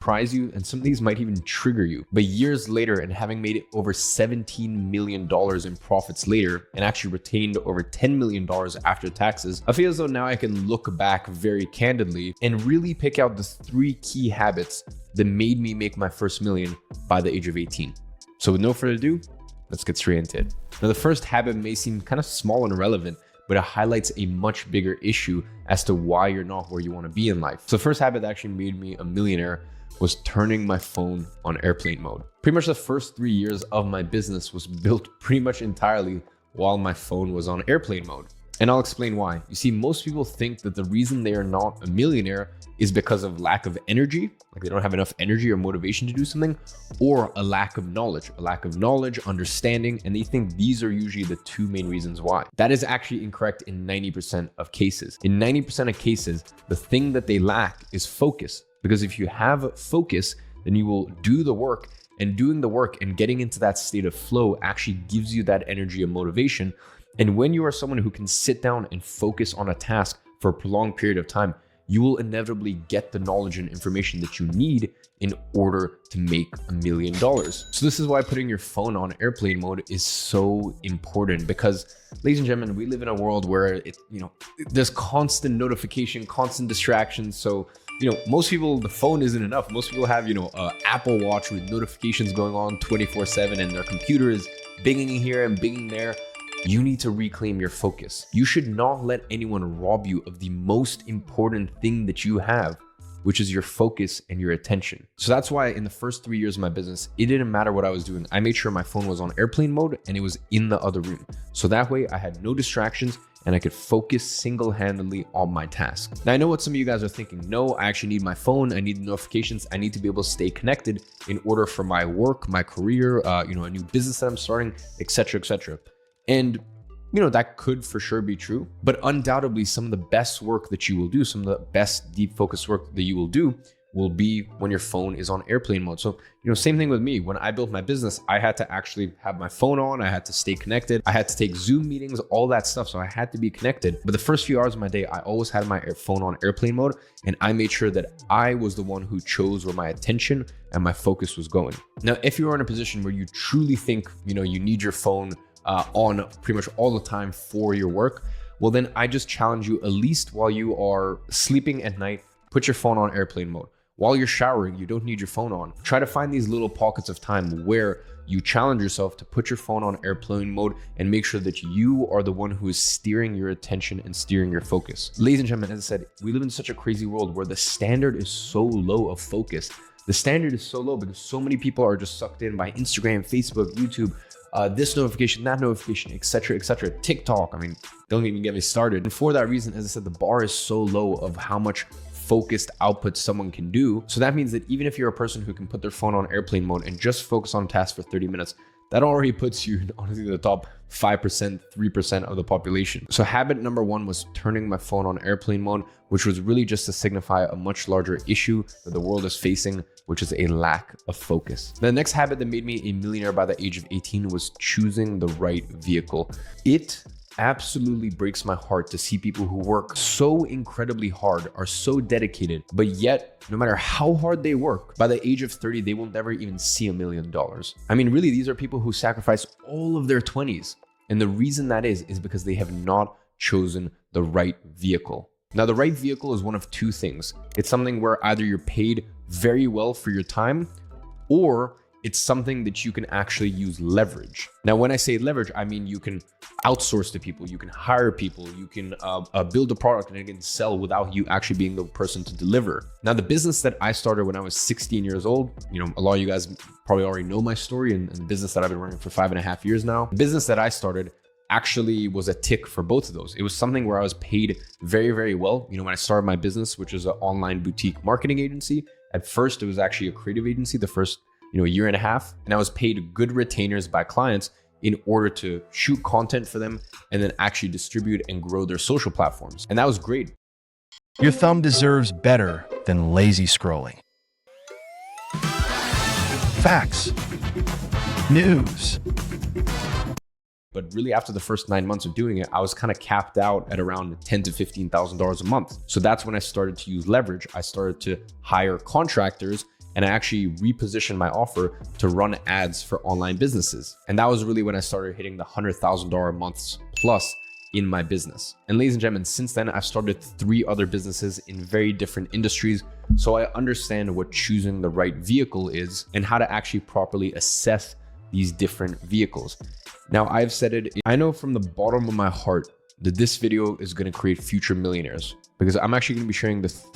surprise you, and some of these might even trigger you. But years later, and having made it over $17 million in profits later, and actually retained over $10 million after taxes, I feel as though now I can look back very candidly and really pick out the 3 key habits that made me make my first million by the age of 18. So with no further ado, let's get straight into it. Now, the first habit may seem kind of small and irrelevant, but it highlights a much bigger issue as to why you're not where you want to be in life. So the first habit that actually made me a millionaire was turning my phone on airplane mode. Pretty much the first 3 years of my business was built pretty much entirely while my phone was on airplane mode. And I'll explain why. You see, most people think that the reason they are not a millionaire is because of lack of energy, like they don't have enough energy or motivation to do something, or a lack of knowledge, understanding, and they think these are usually the 2 main reasons why. That is actually incorrect in 90% of cases. In 90% of cases, the thing that they lack is focus, because if you have focus, then you will do the work, and doing the work and getting into that state of flow actually gives you that energy and motivation. And when you are someone who can sit down and focus on a task for a prolonged period of time, you will inevitably get the knowledge and information that you need in order to make $1 million. So this is why putting your phone on airplane mode is so important, because ladies and gentlemen, we live in a world where there's constant notification, constant distractions. So, most people, the phone isn't enough. Most people have, an Apple Watch with notifications going on 24/7, and their computer is binging here and binging there. You need to reclaim your focus. You should not let anyone rob you of the most important thing that you have, which is your focus and your attention. So that's why in the first 3 years of my business, it didn't matter what I was doing. I made sure my phone was on airplane mode and it was in the other room. So that way I had no distractions and I could focus single-handedly on my task. Now, I know what some of you guys are thinking. No, I actually need my phone. I need the notifications. I need to be able to stay connected in order for my work, my career, a new business that I'm starting, etc., etc. And, that could for sure be true, but undoubtedly some of the best work that you will do, some of the best deep focus work that you will do will be when your phone is on airplane mode. So, same thing with me. When I built my business, I had to actually have my phone on. I had to stay connected. I had to take Zoom meetings, all that stuff. So I had to be connected. But the first few hours of my day, I always had my phone on airplane mode. And I made sure that I was the one who chose where my attention and my focus was going. Now, if you are in a position where you truly think, you need your phone on pretty much all the time for your work, well, then I just challenge you, at least while you are sleeping at night, put your phone on airplane mode. While you're showering, you don't need your phone on. Try to find these little pockets of time where you challenge yourself to put your phone on airplane mode and make sure that you are the one who is steering your attention and steering your focus. Ladies and gentlemen, as I said, we live in such a crazy world where the standard is so low of focus. The standard is so low because so many people are just sucked in by Instagram, Facebook, YouTube, this notification, that notification, etc., etc. TikTok, don't even get me started. And for that reason, as I said, the bar is so low of how much focused output someone can do. So that means that even if you're a person who can put their phone on airplane mode and just focus on tasks for 30 minutes, that already puts you honestly in the top 5%, 3% of the population. So habit number 1 was turning my phone on airplane mode, which was really just to signify a much larger issue that the world is facing, which is a lack of focus. The next habit that made me a millionaire by the age of 18 was choosing the right vehicle. It absolutely breaks my heart to see people who work so incredibly hard, are so dedicated, but yet no matter how hard they work, by the age of 30, they will never even see $1 million. Really, these are people who sacrifice all of their 20s. And the reason that is because they have not chosen the right vehicle. Now, the right vehicle is one of 2 things. It's something where either you're paid very well for your time, or it's something that you can actually use leverage. Now, when I say leverage, I mean you can outsource to people, you can hire people, you can build a product and it can sell without you actually being the person to deliver. Now, the business that I started when I was 16 years old, a lot of you guys probably already know my story, and the business that I've been running for 5.5 years now. The business that I started actually was a tick for both of those. It was something where I was paid very, very well. When I started my business, which is an online boutique marketing agency, at first it was actually a creative agency, the first year and a half, and I was paid good retainers by clients in order to shoot content for them and then actually distribute and grow their social platforms. And that was great. Your thumb deserves better than lazy scrolling. Facts. News. But really, after the first 9 months of doing it, I was kind of capped out at around $10,000 to $15,000 a month. So that's when I started to use leverage. I started to hire contractors and I actually repositioned my offer to run ads for online businesses. And that was really when I started hitting the $100,000 months plus in my business. And ladies and gentlemen, since then, I've started 3 other businesses in very different industries. So I understand what choosing the right vehicle is and how to actually properly assess these different vehicles. Now, I've said it, I know from the bottom of my heart that this video is going to create future millionaires, because I'm actually going to be sharing the